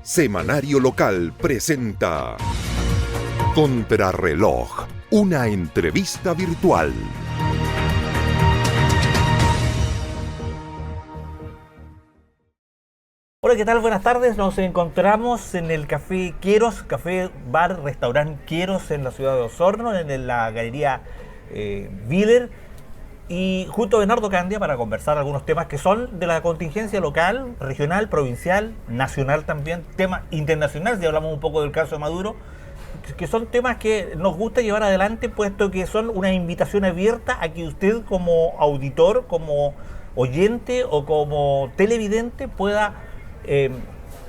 Semanario Local presenta Contrarreloj, una entrevista virtual. Hola, ¿qué tal? Buenas tardes. Nos encontramos en el Café Queros, Café Bar Restaurante Queros en la ciudad de Osorno, en la galería Viller. Y junto a Bernardo Candia para conversar algunos temas que son de la contingencia local, regional, provincial, nacional también, temas internacionales, si hablamos un poco del caso de Maduro, que son temas que nos gusta llevar adelante, puesto que son una invitación abierta a que usted como auditor, como oyente o como televidente pueda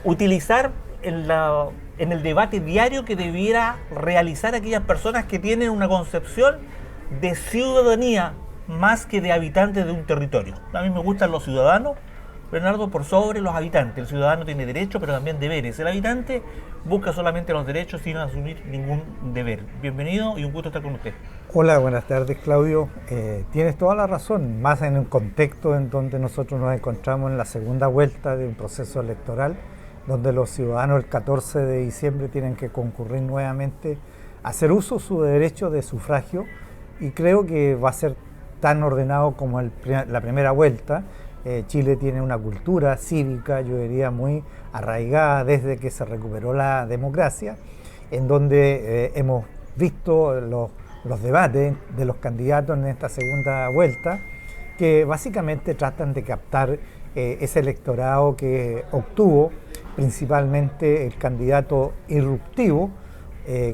utilizar en el debate diario que debiera realizar aquellas personas que tienen una concepción de ciudadanía más que de habitantes de un territorio. A mí me gustan los ciudadanos, Bernardo, por sobre los habitantes. El ciudadano tiene derechos, pero también deberes. El habitante busca solamente los derechos sin asumir ningún deber. Bienvenido y un gusto estar con usted. Hola, buenas tardes, Claudio. Tienes toda la razón, más en un contexto en donde nosotros nos encontramos en la segunda vuelta de un proceso electoral, donde los ciudadanos el 14 de diciembre tienen que concurrir nuevamente a hacer uso de su derecho de sufragio, y creo que va a ser tan ordenado como la primera vuelta. Chile tiene una cultura cívica, yo diría, muy arraigada desde que se recuperó la democracia, en donde hemos visto los debates de los candidatos en esta segunda vuelta, que básicamente tratan de captar ese electorado que obtuvo principalmente el candidato irruptivo,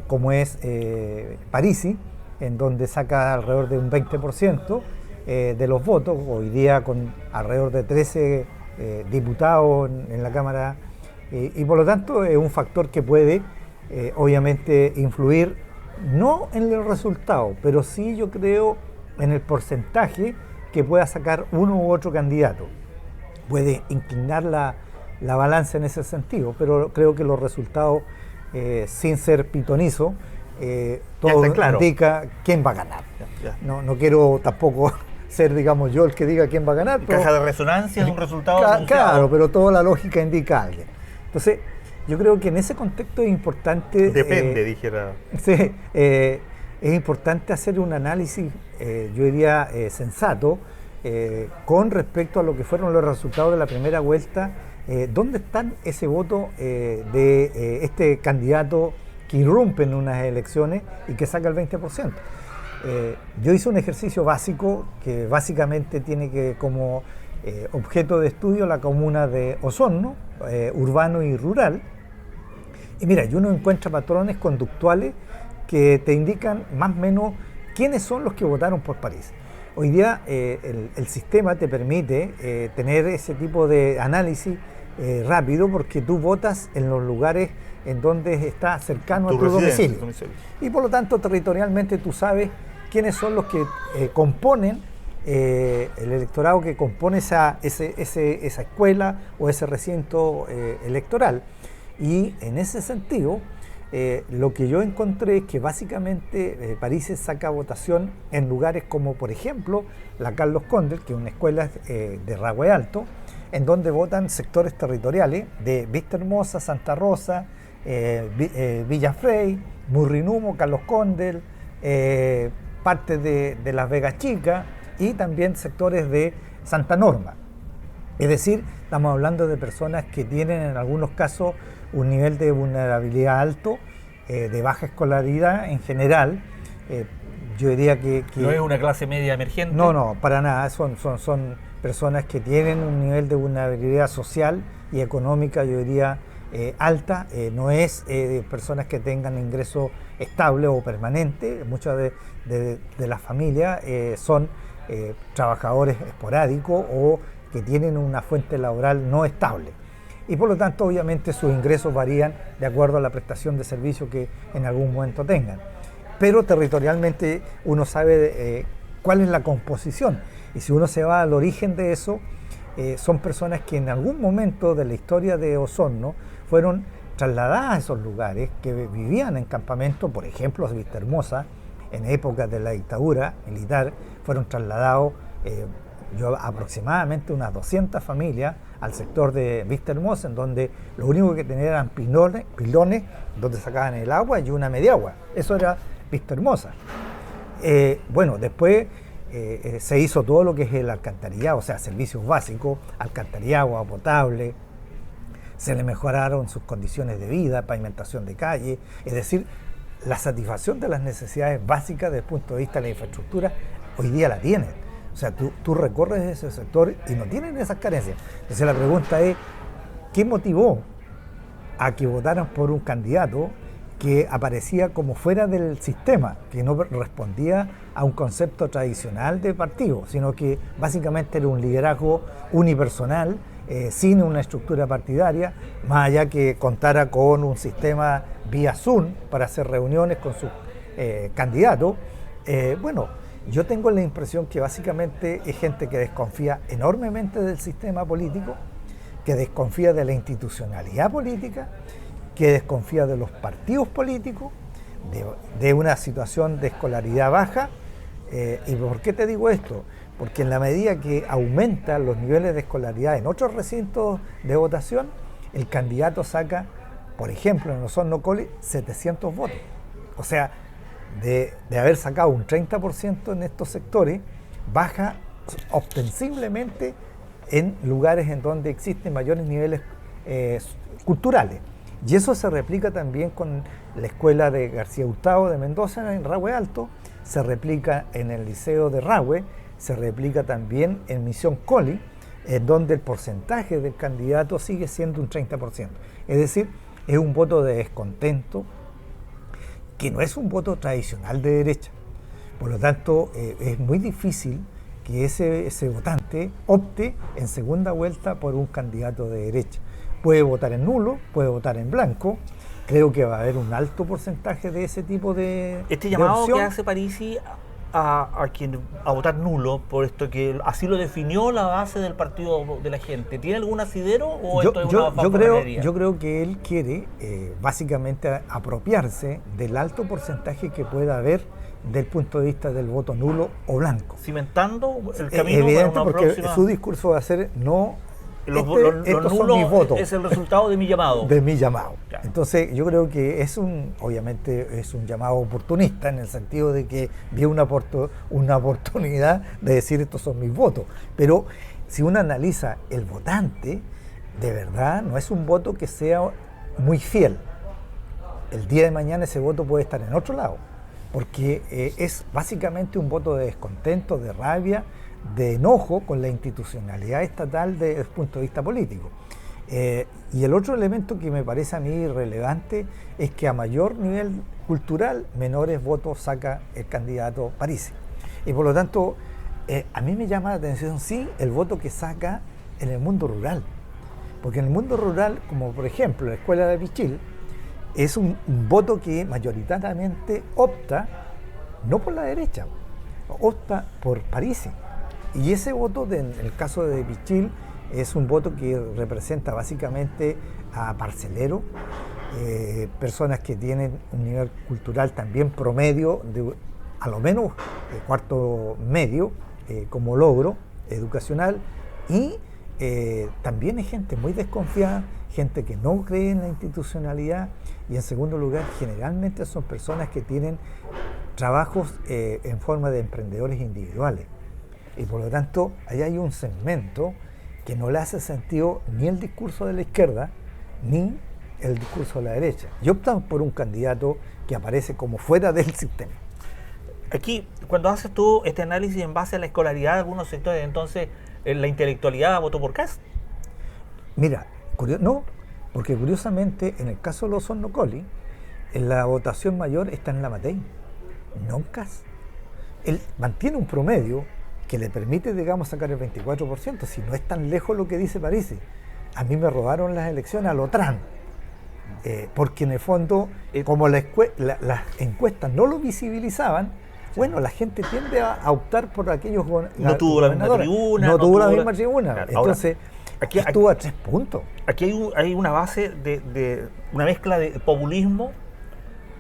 como es Parisi, en donde saca alrededor de un 20% de los votos, hoy día con alrededor de 13 diputados en la Cámara, y por lo tanto es un factor que puede obviamente influir no en el resultado, pero sí, yo creo, en el porcentaje que pueda sacar uno u otro candidato. Puede inclinar la balanza en ese sentido, pero creo que los resultados, sin ser pitonizo, todo claro, indica quién va a ganar. No quiero tampoco ser, digamos, yo el que diga quién va a ganar. Pero caja de resonancia es un resultado claro, pero toda la lógica indica a alguien. Entonces, yo creo que en ese contexto es importante... Depende, dijera. Sí, es importante hacer un análisis, yo diría, sensato, con respecto a lo que fueron los resultados de la primera vuelta. ¿Dónde están ese voto de este candidato que irrumpe en unas elecciones y que saca el 20%? Yo hice un ejercicio básico que básicamente tiene que como objeto de estudio la comuna de Osorno, urbano y rural. Y mira, y uno encuentra patrones conductuales que te indican más o menos quiénes son los que votaron por París. Hoy día el sistema te permite tener ese tipo de análisis rápido, porque tú votas en los lugares en donde está cercano a tu domicilio. Y por lo tanto, territorialmente tú sabes quiénes son los que componen el electorado que compone esa escuela o ese recinto electoral. Y en ese sentido, lo que yo encontré es que básicamente París saca votación en lugares como, por ejemplo, la Carlos Condel, que es una escuela de Rahue Alto, en donde votan sectores territoriales de Vista Hermosa, Santa Rosa, Villa Frey, Murrinumo, Carlos Condel, parte de Las Vegas Chicas y también sectores de Santa Norma. Es decir, estamos hablando de personas que tienen en algunos casos un nivel de vulnerabilidad alto, de baja escolaridad en general. Yo diría que... ¿No es una clase media emergente? No, para nada. Son personas que tienen un nivel de vulnerabilidad social y económica, yo diría, alta. No es personas que tengan ingreso estable o permanente. Muchas de las familias son trabajadores esporádicos o que tienen una fuente laboral no estable. Y por lo tanto, obviamente, sus ingresos varían de acuerdo a la prestación de servicio que en algún momento tengan. Pero territorialmente uno sabe cuál es la composición. Y si uno se va al origen de eso, son personas que en algún momento de la historia de Osorno fueron trasladadas a esos lugares, que vivían en campamentos, por ejemplo, Vista Hermosa, en épocas de la dictadura militar, fueron trasladados aproximadamente unas 200 familias al sector de Vista Hermosa, en donde lo único que tenían eran pilones donde sacaban el agua y una mediagua. Eso era Vista Hermosa. Bueno, después se hizo todo lo que es el alcantarillado, o sea, servicios básicos, alcantarillado, agua potable, se le mejoraron sus condiciones de vida, pavimentación de calle, es decir, la satisfacción de las necesidades básicas desde el punto de vista de la infraestructura hoy día la tienen. O sea, tú recorres ese sector y no tienen esas carencias. Entonces la pregunta es, ¿qué motivó a que votaran por un candidato que aparecía como fuera del sistema, que no respondía a un concepto tradicional de partido, sino que básicamente era un liderazgo unipersonal, sin una estructura partidaria, más allá que contara con un sistema vía Zoom para hacer reuniones con sus candidatos? Bueno, yo tengo la impresión que básicamente es gente que desconfía enormemente del sistema político, que desconfía de la institucionalidad política, que desconfía de los partidos políticos, de una situación de escolaridad baja. ¿Y por qué te digo esto? Porque en la medida que aumentan los niveles de escolaridad en otros recintos de votación, el candidato saca, por ejemplo, en Osorno Coli, 700 votos. O sea, de haber sacado un 30% en estos sectores, baja ostensiblemente en lugares en donde existen mayores niveles culturales. Y eso se replica también con la escuela de García Hurtado de Mendoza en Rahue Alto, se replica en el liceo de Rahue, se replica también en Misión Coli, en donde el porcentaje del candidato sigue siendo un 30%. Es decir, es un voto de descontento que no es un voto tradicional de derecha. Por lo tanto, es muy difícil que ese votante opte en segunda vuelta por un candidato de derecha. Puede votar en nulo, puede votar en blanco. Creo que va a haber un alto porcentaje de ese tipo de Este llamado opción que hace Parisi a votar nulo, por esto que así lo definió la base del partido de la gente, ¿tiene algún asidero o esto es una fanfarronería? Yo creo que él quiere básicamente apropiarse del alto porcentaje que pueda haber del punto de vista del voto nulo o blanco. Cimentando el camino evidente, para una porque próxima... su discurso va a ser no... Los estos son mis votos. es el resultado de mi llamado. De mi llamado. Ya. Entonces yo creo que obviamente es un llamado oportunista, en el sentido de que vio una oportunidad de decir estos son mis votos. Pero si uno analiza el votante, de verdad no es un voto que sea muy fiel. El día de mañana ese voto puede estar en otro lado, porque es básicamente un voto de descontento, de rabia, de enojo con la institucionalidad estatal desde el punto de vista político. Y el otro elemento que me parece a mí relevante es que a mayor nivel cultural, menores votos saca el candidato Parisi. Y por lo tanto, a mí me llama la atención, sí, el voto que saca en el mundo rural. Porque en el mundo rural, como por ejemplo la escuela de Pichil, es un voto que mayoritariamente opta, no por la derecha, opta por Parisi. Y ese voto, en el caso de Pichil, es un voto que representa básicamente a parceleros, personas que tienen un nivel cultural también promedio, de a lo menos cuarto medio, como logro educacional, y también hay gente muy desconfiada, gente que no cree en la institucionalidad, y en segundo lugar, generalmente son personas que tienen trabajos en forma de emprendedores individuales. Y por lo tanto, ahí hay un segmento que no le hace sentido ni el discurso de la izquierda, ni el discurso de la derecha. Y optan por un candidato que aparece como fuera del sistema. Aquí, cuando haces tú este análisis en base a la escolaridad de algunos sectores, entonces, ¿la intelectualidad votó por Kast? Mira, no, porque curiosamente, en el caso de los Osorno Coli, en la votación mayor está en la Matei, no en Kast. Él mantiene un promedio que le permite, digamos, sacar el 24%, si no es tan lejos lo que dice Parisi. A mí me robaron las elecciones a lo Trump, porque en el fondo, como las encuestas no lo visibilizaban, bueno, la gente tiende a optar por aquellos no tuvo la misma tribuna. No tuvo la misma tribuna. Claro, entonces, aquí estuvo a 3 puntos. Aquí hay una base de una mezcla de populismo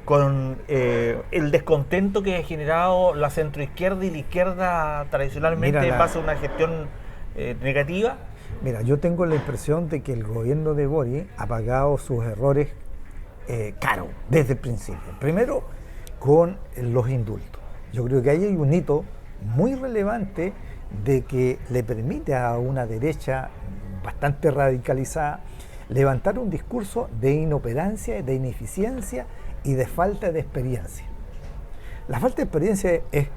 con el descontento que ha generado la centroizquierda y la izquierda tradicionalmente en base a una gestión negativa. Mira, yo tengo la impresión de que el gobierno de Boric ha pagado sus errores caro desde el principio. Primero, con los indultos. Yo creo que ahí hay un hito muy relevante de que le permite a una derecha bastante radicalizada levantar un discurso de inoperancia, de ineficiencia y de falta de experiencia. La falta de experiencia es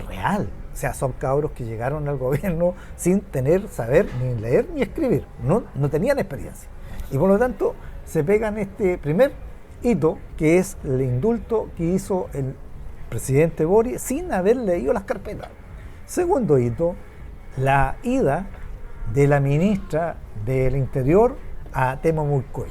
real, o sea, son cabros que llegaron al gobierno sin saber ni leer ni escribir, no tenían experiencia. Y por lo tanto se pegan este primer hito, que es el indulto que hizo el presidente Boric sin haber leído las carpetas. Segundo hito, la ida de la ministra del Interior a Temomulcoy,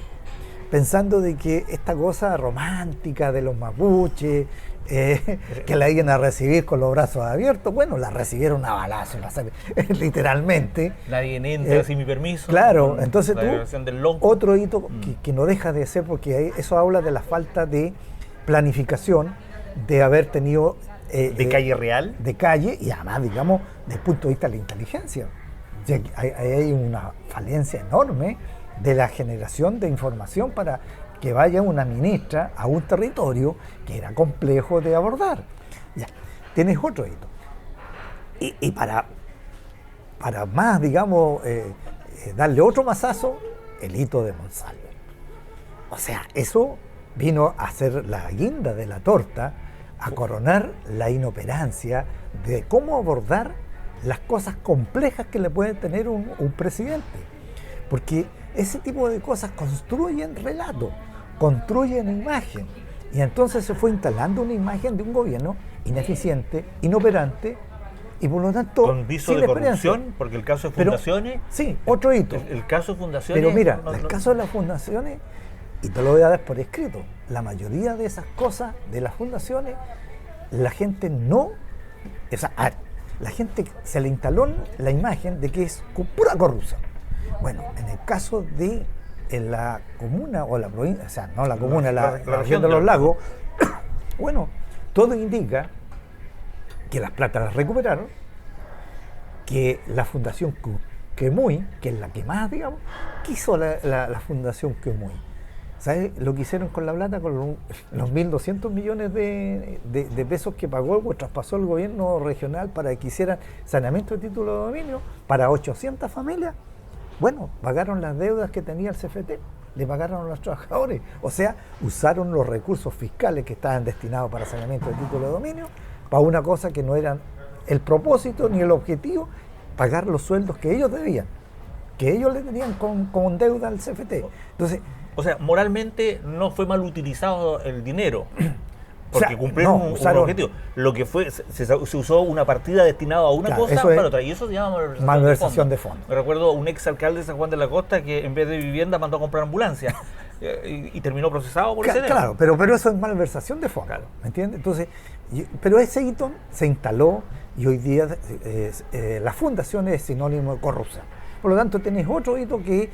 pensando de que esta cosa romántica de los mapuches, que la iban a recibir con los brazos abiertos, bueno, la recibieron a balazo, literalmente. Nadie entra sin mi permiso. Claro, entonces otro hito que no deja de ser, porque eso habla de la falta de planificación, de haber tenido... ¿De calle real? De calle, y además, digamos, desde el punto de vista de la inteligencia. O sea, hay una falencia enorme de la generación de información para que vaya una ministra a un territorio que era complejo de abordar. Ya, tienes otro hito. Y para más, digamos, darle otro mazazo, el hito de Monsalve. O sea, eso vino a ser la guinda de la torta, a coronar la inoperancia de cómo abordar las cosas complejas que le puede tener un presidente. Porque ese tipo de cosas construyen relato, construyen imagen. Y entonces se fue instalando una imagen de un gobierno ineficiente, inoperante, y por lo tanto... Con viso de corrupción, porque el caso de fundaciones... Sí, otro hito. El caso de fundaciones... Pero mira, el caso de las fundaciones, y te lo voy a dar por escrito, la mayoría de esas cosas, de las fundaciones, la gente no... O sea, la gente se le instaló la imagen de que es pura corrupción. Bueno, en el caso de la comuna o la provincia, o sea, no la comuna, la región de los lagos, bueno, todo indica que las platas las recuperaron, que la Fundación Quemuy, que es la que más, digamos, ¿qué hizo la Fundación Quemuy? ¿Sabes lo que hicieron con la plata? Con los 1.200 millones de pesos que pagó o traspasó el gobierno regional para que hicieran saneamiento de título de dominio para 800 familias. Bueno, pagaron las deudas que tenía el CFT, le pagaron a los trabajadores. O sea, usaron los recursos fiscales que estaban destinados para saneamiento de título de dominio para una cosa que no era el propósito ni el objetivo, pagar los sueldos que ellos debían, que ellos le tenían con deuda al CFT. Entonces, o sea, moralmente no fue mal utilizado el dinero, porque, o sea, cumplieron un objetivo. Lo que fue, se usó una partida destinada a una cosa para otra, y eso se llama malversación de fondos. Me recuerdo un ex alcalde de San Juan de la Costa que en vez de vivienda mandó a comprar ambulancia y terminó procesado por ese dinero. Claro, pero eso es malversación de fondos, claro, ¿me entiendes? Entonces, pero ese hito se instaló y hoy día la fundación es sinónimo de corrupción. Por lo tanto, tenés otro hito que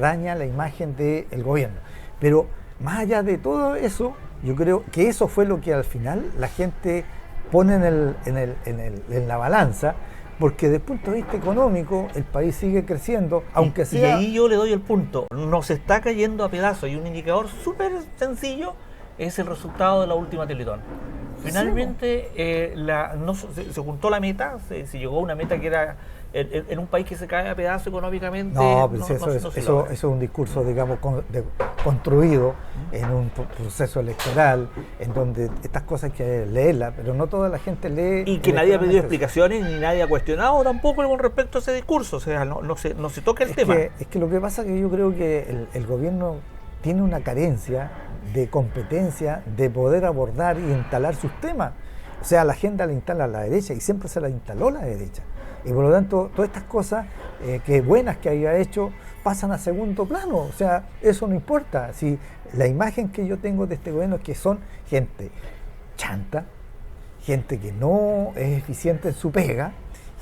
daña la imagen del gobierno. Pero más allá de todo eso, yo creo que eso fue lo que al final la gente pone en la balanza, porque desde el punto de vista económico el país sigue creciendo, aunque sea... Y ahí yo le doy el punto, nos está cayendo a pedazos, y un indicador súper sencillo es el resultado de la última Teletón. Finalmente se juntó la meta, se llegó a una meta que era... En un país que se cae a pedazos económicamente... No, pero eso es un discurso, digamos, construido en un proceso electoral, en donde estas cosas hay que leerlas, pero no toda la gente lee... Y que nadie ha pedido explicaciones, ni nadie ha cuestionado tampoco con respecto a ese discurso, o sea, no se toca el tema. Es que lo que pasa es que yo creo que el gobierno tiene una carencia de competencia, de poder abordar y instalar sus temas. O sea, la agenda la instala la derecha y siempre se la instaló la derecha. Y por lo tanto, todas estas cosas que buenas que haya hecho pasan a segundo plano. O sea, eso no importa. Si la imagen que yo tengo de este gobierno es que son gente chanta, gente que no es eficiente en su pega,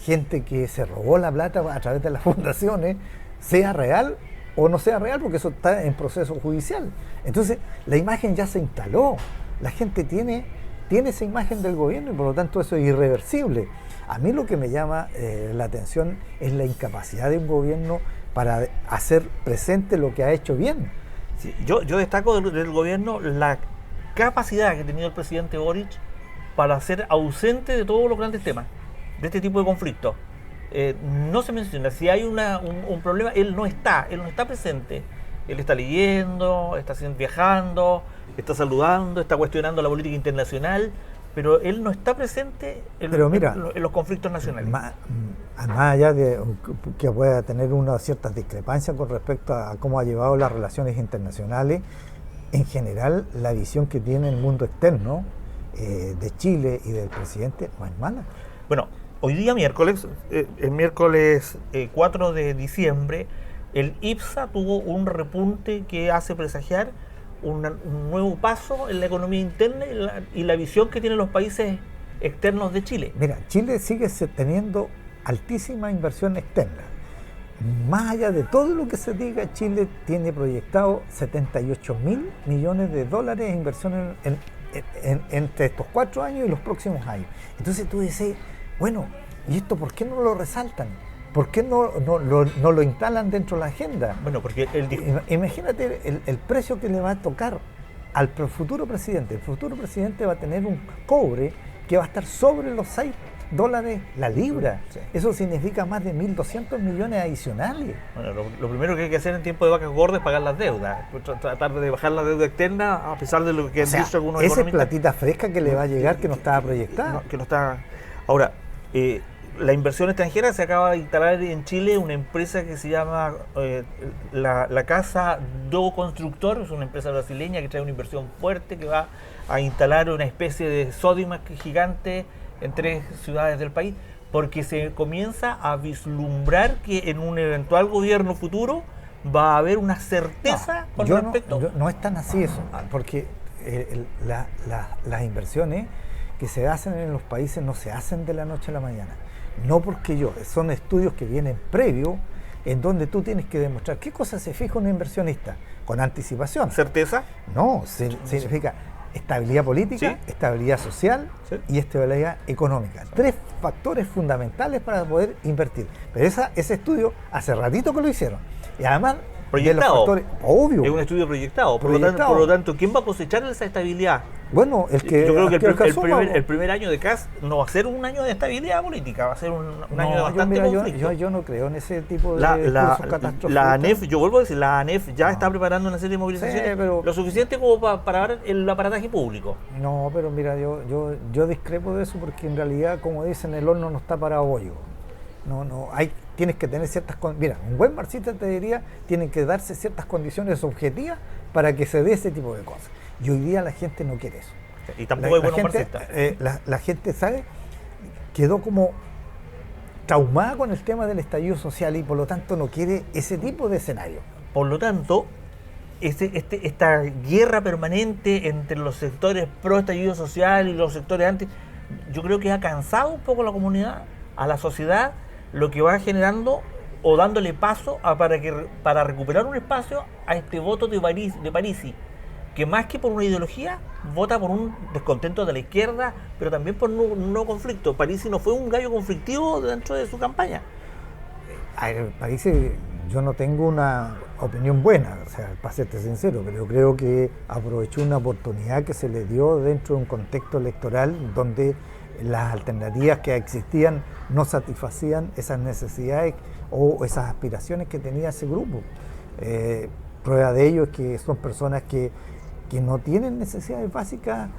gente que se robó la plata a través de las fundaciones, sea real o no sea real, porque eso está en proceso judicial. Entonces, la imagen ya se instaló. La gente tiene esa imagen del gobierno y por lo tanto eso es irreversible. A mí lo que me llama la atención es la incapacidad de un gobierno para hacer presente lo que ha hecho bien. Sí, yo destaco del gobierno la capacidad que ha tenido el presidente Boric para ser ausente de todos los grandes temas, de este tipo de conflictos. No se menciona, si hay un problema, él no está presente. Él está leyendo, está viajando, está saludando, está cuestionando la política internacional, pero él no está presente en los conflictos nacionales. Más allá de que pueda tener una cierta discrepancia con respecto a cómo ha llevado las relaciones internacionales, en general la visión que tiene el mundo externo de Chile y del presidente no es mala. Bueno, hoy día miércoles, el miércoles 4 de diciembre, el IPSA tuvo un repunte que hace presagiar un nuevo paso en la economía interna y la visión que tienen los países externos de Chile. Mira, Chile sigue teniendo altísima inversión externa. Más allá de todo lo que se diga, Chile tiene proyectado 78.000 millones de dólares de inversión entre estos 4 años y los próximos años. Entonces tú dices, bueno, ¿y esto por qué no lo resaltan? ¿Por qué no lo instalan dentro de la agenda? Bueno, porque imagínate el precio que le va a tocar al futuro presidente. El futuro presidente va a tener un cobre que va a estar sobre los $6 la libra. Sí. Eso significa más de 1.200 millones adicionales. Bueno, lo primero que hay que hacer en tiempo de vacas gordas es pagar las deudas. Tratar de bajar la deuda externa, a pesar de lo que han dicho algunos economistas. Esa es platita fresca que le va a llegar, que no estaba proyectada. Que no está. Ahora, la inversión extranjera, se acaba de instalar en Chile una empresa que se llama la Casa do Constructor, es una empresa brasileña que trae una inversión fuerte, que va a instalar una especie de Sodimac gigante en 3 ciudades del país, porque se comienza a vislumbrar que en un eventual gobierno futuro va a haber una certeza con respecto. No es tan así eso, porque las inversiones que se hacen en los países no se hacen de la noche a la mañana. No porque son estudios que vienen previos, en donde tú tienes que demostrar qué cosa se fija un inversionista con anticipación. ¿Certeza? No, significa estabilidad política, ¿sí?, estabilidad social, ¿sí?, y estabilidad económica. 3 factores fundamentales para poder invertir. Pero ese estudio hace ratito que lo hicieron. Y además, proyectado. Factores, obvio. Es un estudio proyectado. Por lo tanto, ¿quién va a cosechar esa estabilidad? Bueno, yo creo que el primer año de Kast no va a ser un año de estabilidad política, va a ser un año de bastante conflicto. Yo no creo en ese tipo de discursos catastróficos. La ANEF, yo vuelvo a decir, la ANEF ya está preparando una serie de movilizaciones, sí, pero lo suficiente como para ver el aparataje público. No, pero mira, yo discrepo de eso, porque en realidad, como dicen, el horno no está para bollo. Tienes que tener ciertas condiciones. Mira, un buen marxista te diría, tienen que darse ciertas condiciones objetivas para que se dé ese tipo de cosas. Y hoy día la gente no quiere eso. Y tampoco hay buenos marxistas. La gente, ¿sabe?, quedó como traumada con el tema del estallido social y por lo tanto no quiere ese tipo de escenario. Por lo tanto, esta guerra permanente entre los sectores pro estallido social y los sectores anti, yo creo que ha cansado un poco a la comunidad, a la sociedad, lo que va generando o dándole paso para recuperar un espacio a este voto de Parisi, que más que por una ideología, vota por un descontento de la izquierda, pero también por un no conflicto. Parisi no fue un gallo conflictivo dentro de su campaña. Parisi, yo no tengo una opinión buena, o sea, para serte sincero, pero yo creo que aprovechó una oportunidad que se le dio dentro de un contexto electoral donde las alternativas que existían no satisfacían esas necesidades o esas aspiraciones que tenía ese grupo. Prueba de ello es que son personas que no tienen necesidades básicas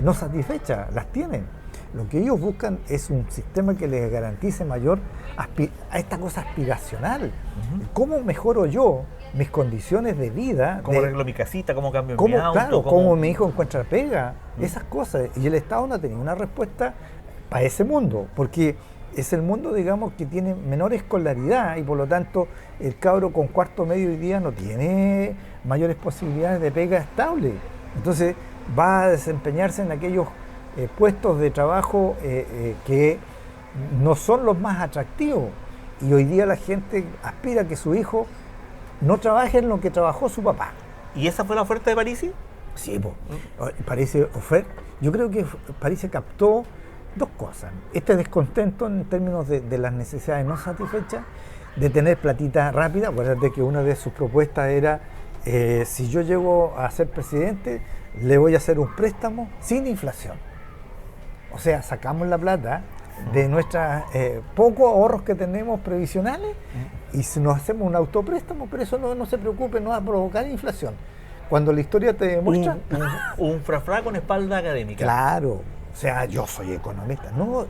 no satisfechas, las tienen. Lo que ellos buscan es un sistema que les garantice mayor a esta cosa aspiracional. Uh-huh. ¿Cómo mejoro yo mis condiciones de vida? ¿Cómo arreglo mi casita? ¿Cómo cambio mi auto? Claro, ¿cómo mi hijo encuentra pega? Esas cosas. Y el Estado no ha tenido una respuesta para ese mundo, porque es el mundo, digamos, que tiene menor escolaridad y por lo tanto el cabro con cuarto medio hoy día no tiene mayores posibilidades de pega estable. Entonces va a desempeñarse en aquellos puestos de trabajo que no son los más atractivos. Y hoy día la gente aspira a que su hijo no trabaje en lo que trabajó su papá. ¿Y esa fue la oferta de Parisi? Sí, yo creo que Parisi captó dos cosas. Este descontento en términos de las necesidades no satisfechas, de tener platita rápida. Acuérdate que una de sus propuestas era, si yo llego a ser presidente, le voy a hacer un préstamo sin inflación. O sea, sacamos la plata de nuestros pocos ahorros que tenemos previsionales y si nos hacemos un autopréstamo, pero eso no se preocupe, no va a provocar inflación. Cuando la historia te demuestra... Un frafra con espalda académica. Claro, o sea, yo soy economista. No,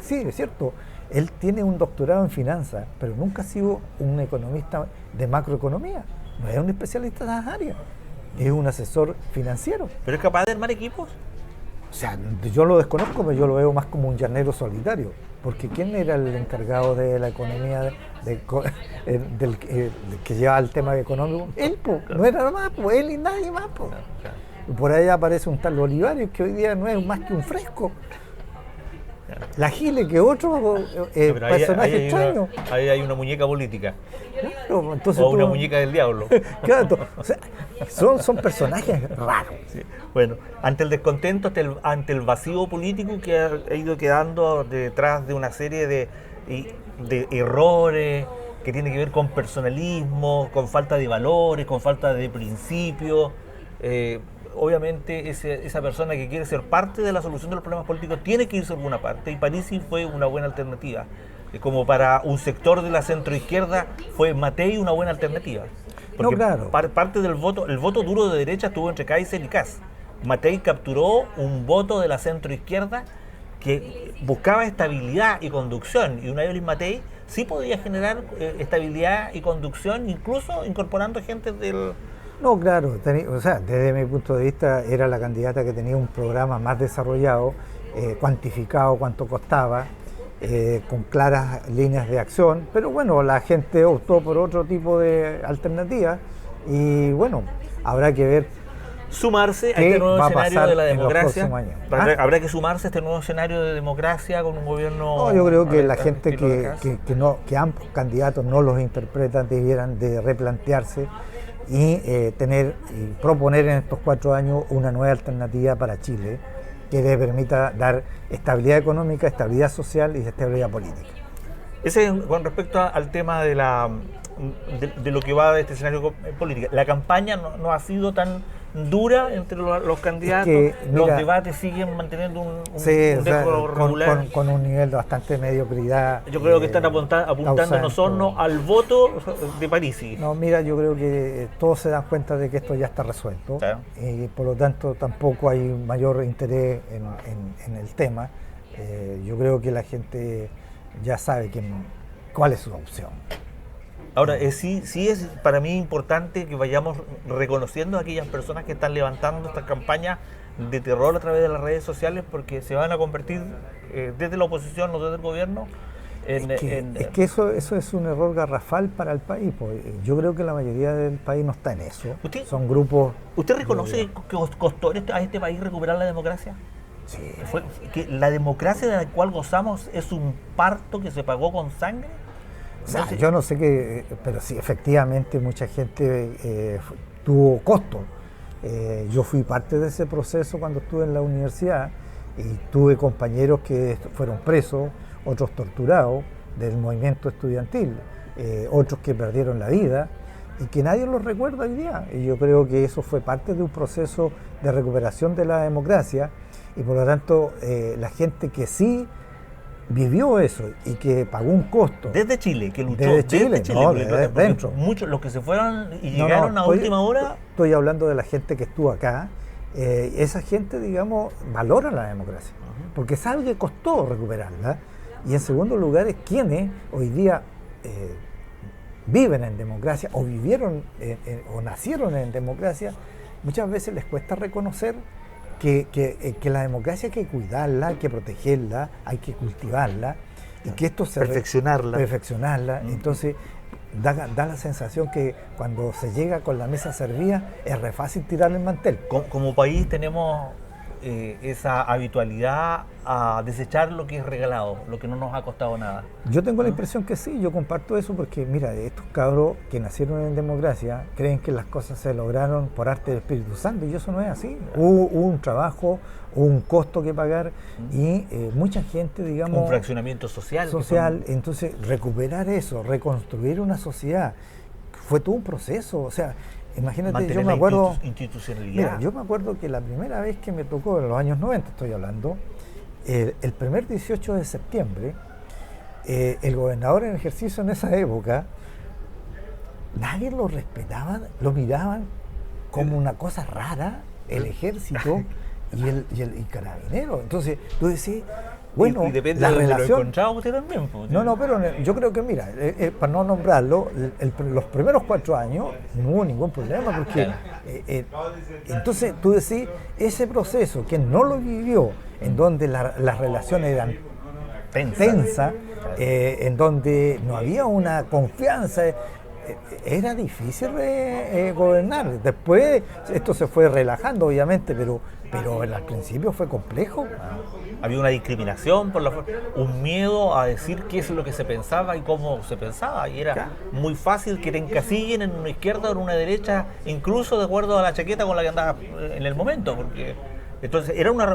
sí, es cierto, él tiene un doctorado en finanzas, pero nunca ha sido un economista de macroeconomía. No es un especialista en esas áreas, es un asesor financiero. ¿Pero es capaz de armar equipos? O sea, yo lo desconozco, pero yo lo veo más como un llanero solitario. Porque ¿quién era el encargado de la economía que llevaba el tema económico? Él, no era nada más, él y nadie más. Claro. Y por ahí aparece un tal Olivares que hoy día no es más que un fresco. Claro. La Gile, que otro personaje extraño. Ahí hay una muñeca política. Claro, entonces o una muñeca del diablo. Claro, o sea, son personajes raros. Sí. Bueno, ante el descontento, ante el vacío político que ha ido quedando detrás de una serie de errores que tiene que ver con personalismo, con falta de valores, con falta de principios, obviamente esa persona que quiere ser parte de la solución de los problemas políticos tiene que irse a alguna parte, y Parisi fue una buena alternativa. Como para un sector de la centroizquierda fue Matei una buena alternativa. Porque no, claro. Parte del voto, el voto duro de derecha estuvo entre Kaiser y Kass. Matei capturó un voto de la centroizquierda que buscaba estabilidad y conducción, y una Evelyn Matei sí podía generar estabilidad y conducción, incluso incorporando gente del... No, claro, o sea, desde mi punto de vista era la candidata que tenía un programa más desarrollado, cuantificado cuánto costaba, con claras líneas de acción, pero bueno, la gente optó por otro tipo de alternativa y bueno, habrá que ver sumarse a este nuevo escenario de la democracia. Habrá que sumarse a este nuevo escenario de democracia con un gobierno... No, yo creo que la gente que ambos candidatos no los interpretan debieran de replantearse y proponer en estos 4 años una nueva alternativa para Chile que le permita dar estabilidad económica, estabilidad social y estabilidad política. Ese con respecto al tema de lo que va de este escenario político. La campaña no ha sido tan dura entre los candidatos, los debates siguen manteniendo un dejo regular. Con un nivel de bastante mediocridad. Yo creo que están apuntando en Osorno al voto de Parisi. No, mira, yo creo que todos se dan cuenta de que esto ya está resuelto, claro. Y por lo tanto tampoco hay mayor interés en el tema. Yo creo que la gente ya sabe cuál es su opción. Ahora, sí es para mí importante que vayamos reconociendo a aquellas personas que están levantando estas campañas de terror a través de las redes sociales, porque se van a convertir desde la oposición o desde el gobierno es que eso es un error garrafal para el país. Yo creo que la mayoría del país no está en eso. Son grupos... ¿Usted reconoce que costó a este país recuperar la democracia? Sí. Que la democracia de la cual gozamos es un parto que se pagó con sangre. O sea, yo no sé qué, pero sí, efectivamente mucha gente tuvo costo. Yo fui parte de ese proceso cuando estuve en la universidad y tuve compañeros que fueron presos, otros torturados del movimiento estudiantil, otros que perdieron la vida y que nadie los recuerda hoy día. Y yo creo que eso fue parte de un proceso de recuperación de la democracia y por lo tanto la gente que sí vivió eso y que pagó un costo. Desde Chile, que luchó. Desde Chile, no, desde dentro. Muchos, los que se fueron y llegaron a última hora. Estoy hablando de la gente que estuvo acá. Esa gente, digamos, valora la democracia, porque sabe que costó recuperarla. Y en segundo lugar, es quienes hoy día viven en democracia o vivieron o nacieron en democracia, muchas veces les cuesta reconocer que la democracia hay que cuidarla, hay que protegerla, hay que cultivarla y que esto se perfeccionarla. Entonces da la sensación que cuando se llega con la mesa servida es re fácil tirarle el mantel. Como país tenemos esa habitualidad a desechar lo que es regalado, lo que no nos ha costado nada. Yo tengo la impresión que sí, yo comparto eso porque, mira, estos cabros que nacieron en democracia creen que las cosas se lograron por arte del Espíritu Santo y eso no es así. Hubo un trabajo, hubo un costo que pagar y mucha gente, digamos... Un fraccionamiento social. Entonces recuperar eso, reconstruir una sociedad, fue todo un proceso, o sea... Imagínate, mantener yo me acuerdo, institucionalidad. mira, yo me acuerdo que la primera vez que me tocó, en los años 90 estoy hablando, el primer 18 de septiembre, el gobernador en ejercicio en esa época, nadie lo respetaba, lo miraban como una cosa rara, el ejército y el carabinero. Entonces tú decís, bueno, y depende la de relación... lo encontrado usted también. Pues, No, pero yo creo que, mira, para no nombrarlo, los primeros 4 años no hubo ningún problema, porque entonces tú decís, ese proceso que no lo vivió, en donde las relaciones eran tensas, en donde no había una confianza, era difícil gobernar. Después esto se fue relajando, obviamente, pero al principio fue complejo. Había una discriminación, un miedo a decir qué es lo que se pensaba y cómo se pensaba. Y era muy fácil que te encasillen en una izquierda o en una derecha, incluso de acuerdo a la chaqueta con la que andabas en el momento. Porque entonces era una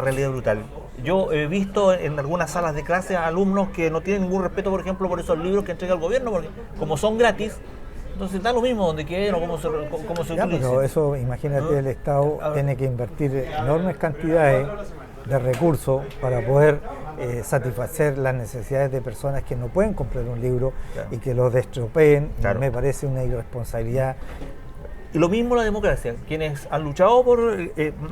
realidad brutal. Yo he visto en algunas salas de clase a alumnos que no tienen ningún respeto, por ejemplo, por esos libros que entrega el gobierno, porque como son gratis, entonces da lo mismo donde queden o cómo se utilice. Pero eso, imagínate, el Estado tiene que invertir enormes cantidades de recursos para poder satisfacer las necesidades de personas que no pueden comprar un libro y que lo destropeen. Me parece una irresponsabilidad. Y lo mismo la democracia, quienes han luchado por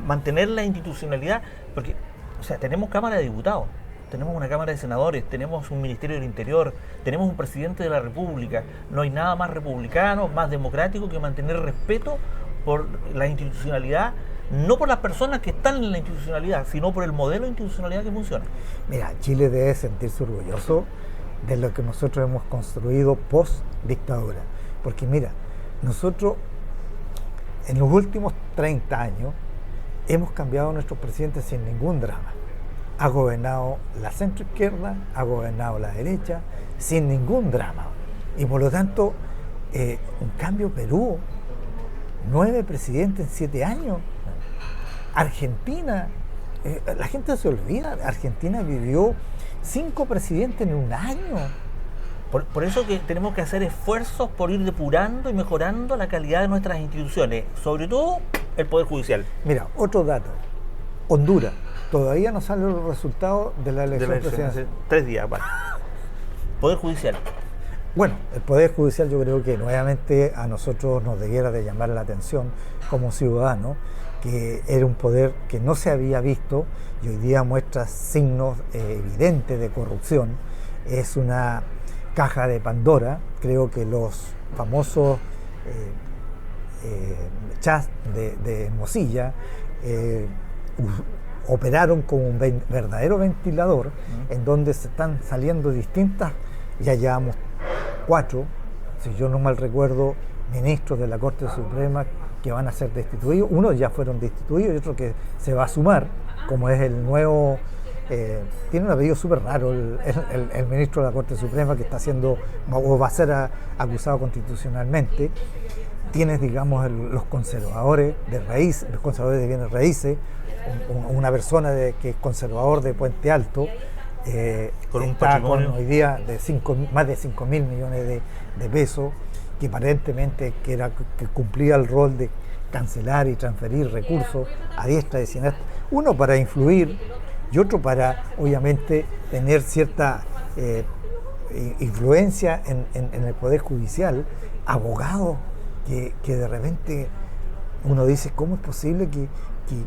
mantener la institucionalidad, porque, o sea, tenemos Cámara de Diputados, tenemos una Cámara de Senadores, tenemos un Ministerio del Interior, tenemos un Presidente de la República. No hay nada más republicano, más democrático que mantener respeto por la institucionalidad, no por las personas que están en la institucionalidad, sino por el modelo de institucionalidad que funciona. Mira, Chile debe sentirse orgulloso de lo que nosotros hemos construido post-dictadura. Porque mira, nosotros en los últimos 30 años hemos cambiado a nuestros presidentes sin ningún drama. Ha gobernado la centroizquierda, ha gobernado la derecha, sin ningún drama. Y por lo tanto, en cambio Perú, 9 presidentes en 7 años. Argentina, la gente se olvida, Argentina vivió 5 presidentes en un año. Por eso que tenemos que hacer esfuerzos por ir depurando y mejorando la calidad de nuestras instituciones, sobre todo el Poder Judicial. Mira, otro dato, Honduras. Todavía no salen los resultados de la elección presidencial. 3 días, vale. Poder Judicial. Bueno, el Poder Judicial yo creo que nuevamente a nosotros nos debiera de llamar la atención como ciudadanos, que era un poder que no se había visto y hoy día muestra signos evidentes de corrupción. Es una caja de Pandora. Creo que los famosos chats de Hermosilla operaron como un verdadero ventilador en donde se están saliendo distintas, ya llevamos 4, si yo no mal recuerdo, ministros de la Corte Suprema que van a ser destituidos. Unos ya fueron destituidos y otro que se va a sumar, como es el nuevo, tiene un apellido súper raro, el ministro de la Corte Suprema que está siendo, o va a ser acusado constitucionalmente. Tienes, digamos, los conservadores de raíz, los conservadores de bienes raíces, una persona que es conservador de Puente Alto, con un está patrimonio con hoy día de más de 5.000 millones de pesos, que aparentemente que cumplía el rol de cancelar y transferir recursos a diestra y siniestra, uno para influir y otro para, obviamente, tener cierta influencia en el Poder Judicial, abogados que de repente uno dice, ¿cómo es posible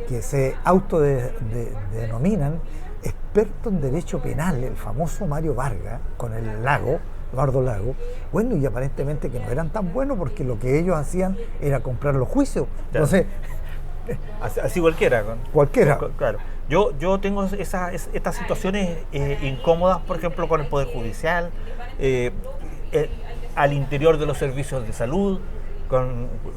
que se autodenominan expertos en derecho penal? El famoso Mario Vargas con el Eduardo Lago, bueno, y aparentemente que no eran tan buenos porque lo que ellos hacían era comprar los juicios. Entonces, así cualquiera. Cualquiera. Claro. Yo tengo estas situaciones incómodas, por ejemplo, con el Poder Judicial, al interior de los servicios de salud,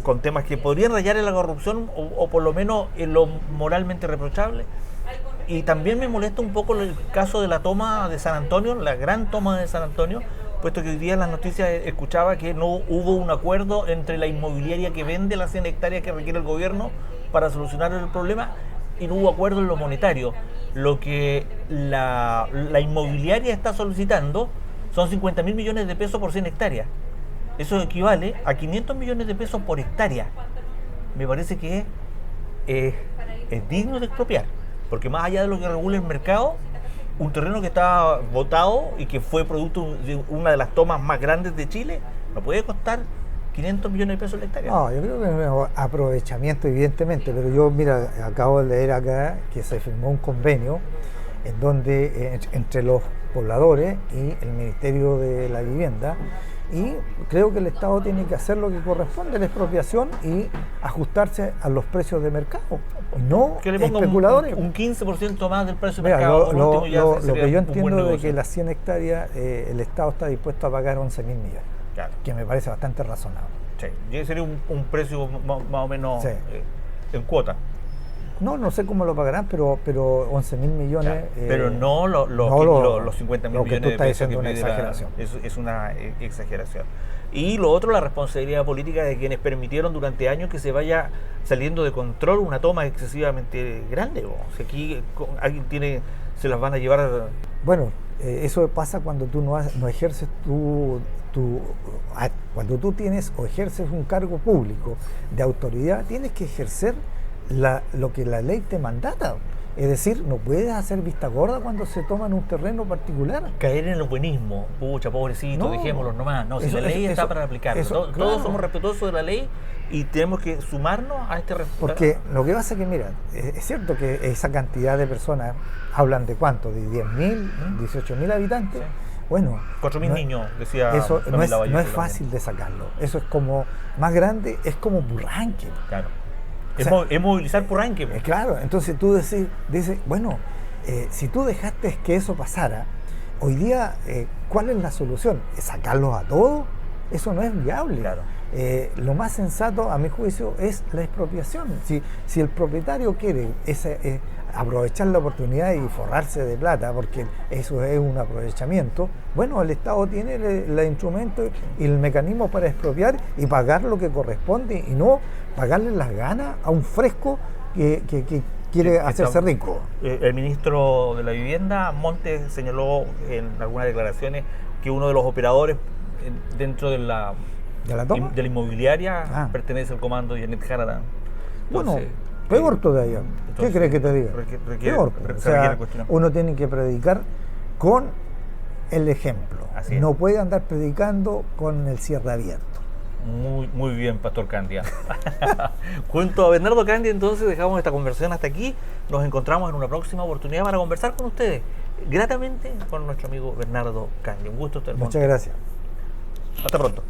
con temas que podrían rayar en la corrupción o por lo menos en lo moralmente reprochable. Y también me molesta un poco el caso de la toma de San Antonio, la gran toma de San Antonio, puesto que hoy día en las noticias escuchaba que no hubo un acuerdo entre la inmobiliaria que vende las 100 hectáreas que requiere el gobierno para solucionar el problema y no hubo acuerdo en lo monetario. Lo que la inmobiliaria está solicitando son 50.000 millones de pesos por 100 hectáreas. Eso equivale a 500 millones de pesos por hectárea. Me parece que es digno de expropiar, porque más allá de lo que regula el mercado, un terreno que está botado y que fue producto de una de las tomas más grandes de Chile, no puede costar 500 millones de pesos la hectárea. No, yo creo que es un aprovechamiento, evidentemente, pero yo, mira, acabo de leer acá que se firmó un convenio en donde entre los pobladores y el Ministerio de la Vivienda, y creo que el Estado tiene que hacer lo que corresponde, la expropiación y ajustarse a los precios de mercado, no que le ponga especuladores. un 15% más del precio de Mira, mercado. lo que yo entiendo de que las 100 hectáreas el Estado está dispuesto a pagar 11.000 millones, claro, que me parece bastante razonable. Sí, y sería un precio más o menos Sí. En cuota. No sé cómo lo pagarán, pero 11.000 millones... Claro, pero no los 50.000 lo que millones tú de estás pesos diciendo que una pide exageración. es una exageración. Y lo otro, la responsabilidad política de quienes permitieron durante años que se vaya saliendo de control una toma excesivamente grande. O sea, aquí alguien se las van a llevar... Bueno, eso pasa cuando tú no ejerces cuando tú tienes o ejerces un cargo público de autoridad, tienes que ejercer lo que la ley te mandata. Es decir, no puedes hacer vista gorda cuando se toman un terreno particular. Caer en el buenismo, pucha, pobrecito, No, dejémoslo nomás. No, si eso- la ley eso- está eso- para aplicarlo. eso, Todos claro. somos respetuosos de la ley y tenemos que sumarnos a este respeto. Porque lo que pasa es que, mira, es cierto que esa cantidad de personas, hablan de cuánto, de 10.000, 18.000 habitantes. Sí. Bueno, 4.000 no- niños, decía eso no es, Pamela Vallejo no es también. fácil de sacarlo. Eso es como, más grande, es como Burranque. Claro. O sea, Es movilizar por ranque. Claro, entonces tú dices, bueno, si tú dejaste que eso pasara, hoy día, ¿cuál es la solución? ¿Sacarlos a todos? Eso no es viable. Claro. Lo más sensato, a mi juicio, es la expropiación. Si el propietario quiere aprovechar la oportunidad y forrarse de plata, porque eso es un aprovechamiento, bueno, el Estado tiene el instrumento y el mecanismo para expropiar y pagar lo que corresponde y no pagarle las ganas a un fresco que quiere hacerse rico. El ministro de la Vivienda, Montes, señaló en algunas declaraciones que uno de los operadores dentro de la inmobiliaria pertenece al comando de Janet Jaradan. Bueno, peor todavía. ¿Qué crees que te diga? Peor. O sea, uno tiene que predicar con el ejemplo. No puede andar predicando con el cierre abierto. Muy bien, Pastor Candia. Junto a Bernardo Candia, entonces dejamos esta conversación hasta aquí. Nos encontramos en una próxima oportunidad para conversar con ustedes gratamente con nuestro amigo Bernardo Candia. Un gusto estar con Muchas gracias. Hasta pronto.